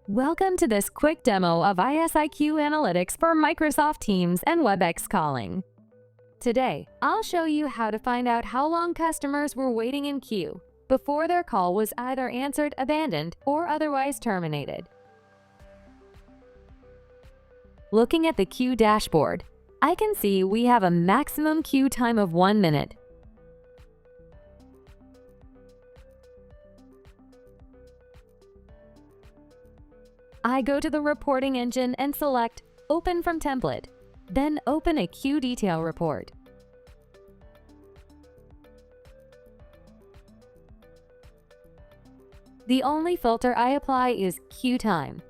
Welcome to this quick demo of ISIQ Analytics for Microsoft Teams and WebEx calling. Today, I'll show you how to find out how long customers were waiting in queue before their call was either answered, abandoned, or otherwise terminated. Looking at the queue dashboard, I can see we have a maximum queue time of 1 minute. I go to the reporting engine and select Open from Template, then open a queue detail report. The only filter I apply is queue time,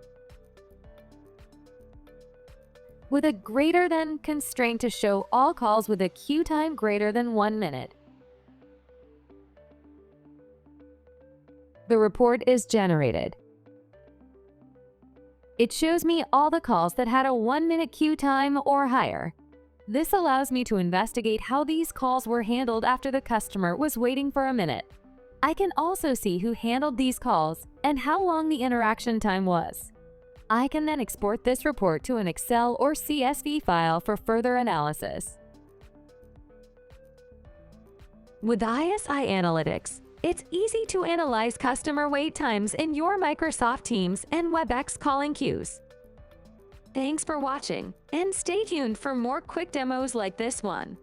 with a greater than constraint to show all calls with a queue time greater than 1 minute. The report is generated. It shows me all the calls that had a 1 minute queue time or higher. This allows me to investigate how these calls were handled after the customer was waiting for a minute. I can also see who handled these calls and how long the interaction time was. I can then export this report to an Excel or CSV file for further analysis. With ISI Analytics, it's easy to analyze customer wait times in your Microsoft Teams and WebEx calling queues. Thanks for watching, and stay tuned for more quick demos like this one.